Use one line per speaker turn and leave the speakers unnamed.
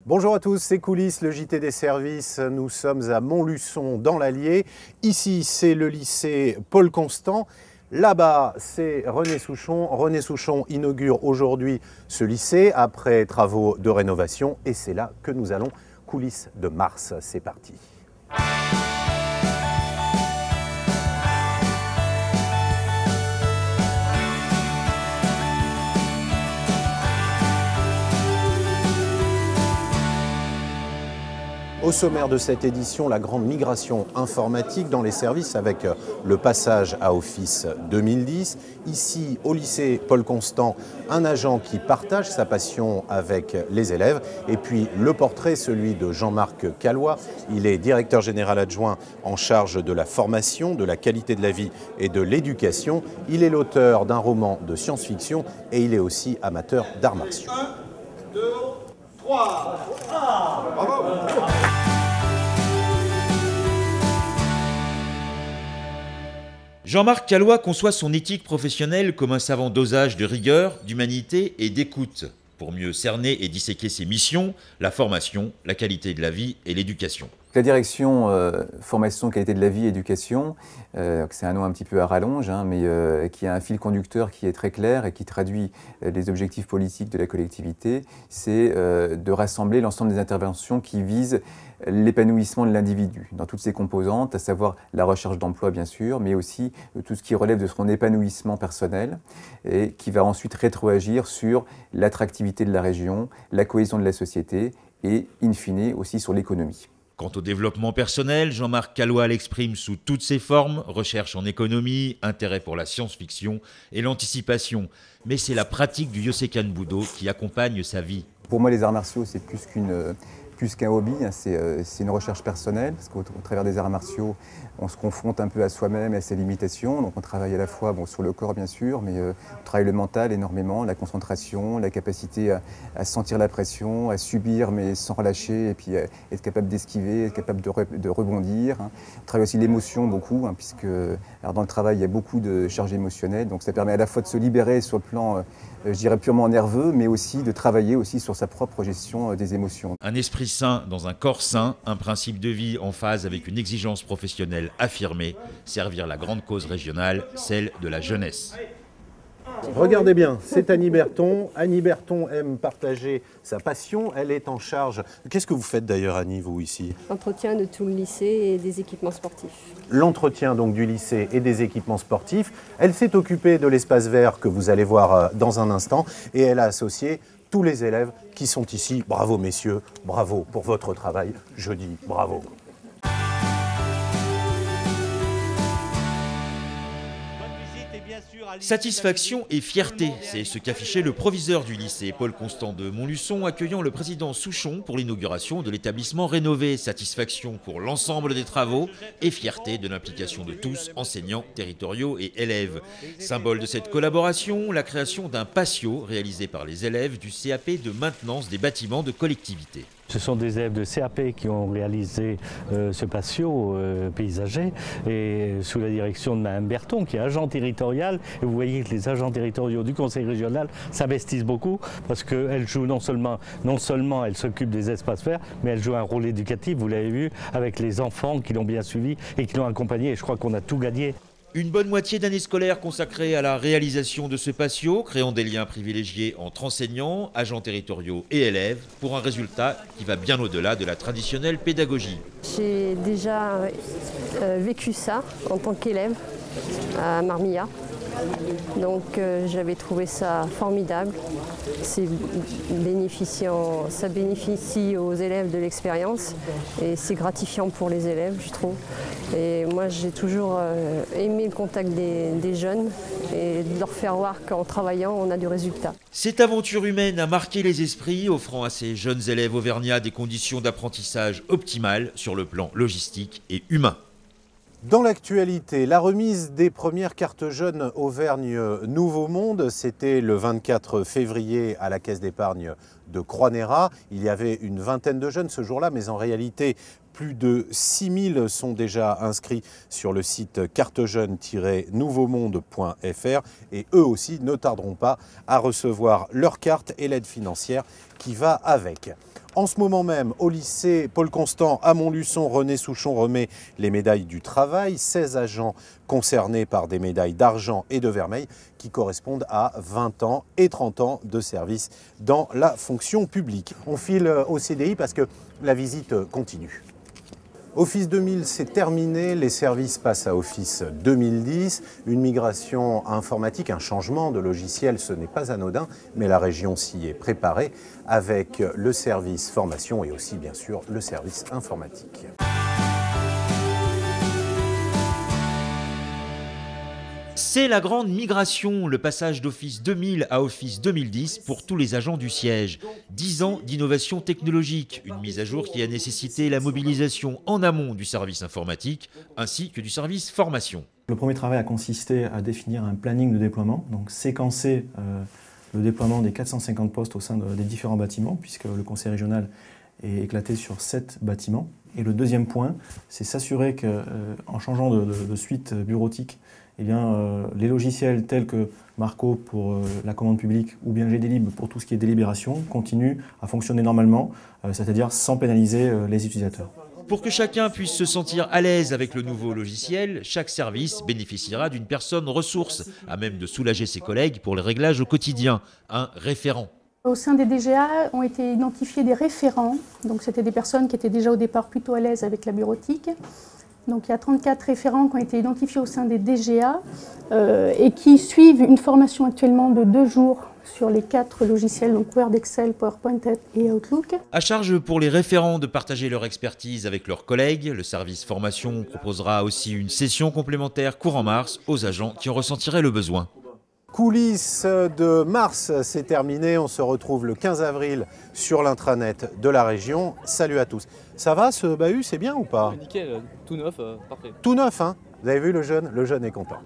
Bonjour à tous, c'est Coulisses, le JT des services. Nous sommes à Montluçon dans l'Allier. Ici, c'est le lycée Paul Constant. Là-bas, c'est René Souchon. René Souchon inaugure aujourd'hui ce lycée après travaux de rénovation. Et c'est là que nous allons. Coulisses de mars, c'est parti. Au sommaire de cette édition, la grande migration informatique dans les services avec le passage à Office 2010. Ici, au lycée Paul Constant, un agent qui partage sa passion avec les élèves. Et puis le portrait, celui de Jean-Marc Callois. Il est directeur général adjoint en charge de la formation, de la qualité de la vie et de l'éducation. Il est l'auteur d'un roman de science-fiction et il est aussi amateur d'arts martiaux.
1, 2, 3. Bravo.
Jean-Marc Callois conçoit son éthique professionnelle comme un savant dosage de rigueur, d'humanité et d'écoute, pour mieux cerner et disséquer ses missions, la formation, la qualité de la vie et l'éducation.
La direction formation, qualité de la vie, éducation, c'est un nom un petit peu à rallonge, mais qui a un fil conducteur qui est très clair et qui traduit les objectifs politiques de la collectivité, c'est de rassembler l'ensemble des interventions qui visent l'épanouissement de l'individu dans toutes ses composantes, à savoir la recherche d'emploi bien sûr, mais aussi tout ce qui relève de son épanouissement personnel et qui va ensuite rétroagir sur l'attractivité de la région, la cohésion de la société et, in fine, aussi sur l'économie.
Quant au développement personnel, Jean-Marc Callois l'exprime sous toutes ses formes, recherche en économie, intérêt pour la science-fiction et l'anticipation. Mais c'est la pratique du Yosekan Budo qui accompagne sa vie.
Pour moi, les arts martiaux, c'est plus qu'un hobby, c'est une recherche personnelle, parce qu'au travers des arts martiaux, on se confronte un peu à soi-même et à ses limitations. Donc on travaille à la fois sur le corps bien sûr, mais on travaille le mental énormément, la concentration, la capacité à sentir la pression, à subir mais sans relâcher, et puis être capable d'esquiver, être capable de rebondir. On travaille aussi l'émotion beaucoup, puisque dans le travail il y a beaucoup de charges émotionnelles, donc ça permet à la fois de se libérer sur le plan, je dirais purement nerveux, mais aussi de travailler aussi sur sa propre gestion des émotions.
Un esprit sain dans un corps sain, un principe de vie en phase avec une exigence professionnelle affirmée, servir la grande cause régionale, celle de la jeunesse.
Regardez bien, c'est Annie Berton. Annie Berton aime partager sa passion. Elle est en charge. Qu'est-ce que vous faites d'ailleurs, Annie, vous, ici?
Entretien de tout le lycée et des équipements sportifs. L'entretien
donc du lycée et des équipements sportifs. Elle s'est occupée de l'espace vert que vous allez voir dans un instant. Et elle a associé tous les élèves qui sont ici. Bravo, messieurs. Bravo pour votre travail. Je dis bravo.
Satisfaction et fierté, c'est ce qu'affichait le proviseur du lycée Paul Constant de Montluçon accueillant le président Souchon pour l'inauguration de l'établissement rénové. Satisfaction pour l'ensemble des travaux et fierté de l'implication de tous, enseignants, territoriaux et élèves. Symbole de cette collaboration, la création d'un patio réalisé par les élèves du CAP de maintenance des bâtiments de collectivité.
Ce sont des élèves de CAP qui ont réalisé ce patio paysager et sous la direction de Mme Berton qui est agent territorial. Et vous voyez que les agents territoriaux du conseil régional s'investissent beaucoup parce qu'elle joue non seulement elle s'occupe des espaces verts, mais elle joue un rôle éducatif, vous l'avez vu, avec les enfants qui l'ont bien suivi et qui l'ont accompagné. Et je crois qu'on a tout gagné.
Une bonne moitié d'année scolaire consacrée à la réalisation de ce patio, créant des liens privilégiés entre enseignants, agents territoriaux et élèves, pour un résultat qui va bien au-delà de la traditionnelle pédagogie.
J'ai déjà vécu ça en tant qu'élève à Marmilla. Donc j'avais trouvé ça formidable. Ça bénéficie aux élèves de l'expérience et c'est gratifiant pour les élèves, je trouve. Et moi j'ai toujours aimé le contact des jeunes et de leur faire voir qu'en travaillant on a du résultat.
Cette aventure humaine a marqué les esprits, offrant à ces jeunes élèves auvergnats des conditions d'apprentissage optimales sur le plan logistique et humain.
Dans l'actualité, la remise des premières cartes jeunes Auvergne Nouveau Monde, c'était le 24 février à la Caisse d'épargne de Croix-Néra. Il y avait une vingtaine de jeunes ce jour-là, mais en réalité, plus de 6000 sont déjà inscrits sur le site cartejeune-nouveaumonde.fr et eux aussi ne tarderont pas à recevoir leur carte et l'aide financière qui va avec. En ce moment même, au lycée Paul Constant à Montluçon, René Souchon remet les médailles du travail. 16 agents concernés par des médailles d'argent et de vermeil qui correspondent à 20 ans et 30 ans de service dans la fonction publique. On file au CDI parce que la visite continue. Office 2000, c'est terminé, les services passent à Office 2010. Une migration informatique, un changement de logiciel, ce n'est pas anodin, mais la région s'y est préparée avec le service formation et aussi bien sûr le service informatique.
C'est la grande migration, le passage d'Office 2000 à Office 2010 pour tous les agents du siège. 10 ans d'innovation technologique, une mise à jour qui a nécessité la mobilisation en amont du service informatique ainsi que du service formation.
Le premier travail a consisté à définir un planning de déploiement, donc séquencer le déploiement des 450 postes au sein des différents bâtiments, puisque le conseil régional est éclaté sur 7 bâtiments. Et le deuxième point, c'est s'assurer qu'en changeant de suite bureautique, eh bien, les logiciels tels que Marco pour la commande publique ou bien GDLib pour tout ce qui est délibération continuent à fonctionner normalement, c'est-à-dire sans pénaliser les utilisateurs.
Pour que chacun puisse se sentir à l'aise avec le nouveau logiciel, chaque service bénéficiera d'une personne ressource, à même de soulager ses collègues pour les réglages au quotidien, un référent.
Au sein des DGA ont été identifiés des référents, donc c'était des personnes qui étaient déjà au départ plutôt à l'aise avec la bureautique. Donc il y a 34 référents qui ont été identifiés au sein des DGA et qui suivent une formation actuellement de 2 jours sur les 4 logiciels, donc Word, Excel, PowerPoint et Outlook.
À charge pour les référents de partager leur expertise avec leurs collègues, le service formation proposera aussi une session complémentaire courant mars aux agents qui en ressentiraient le besoin.
Coulisses de mars, c'est terminé. On se retrouve le 15 avril sur l'intranet de la région. Salut à tous. Ça va ce bahut, c'est bien ou pas?
Nickel, tout neuf, parfait.
Tout neuf, hein? Vous avez vu le jeune est content.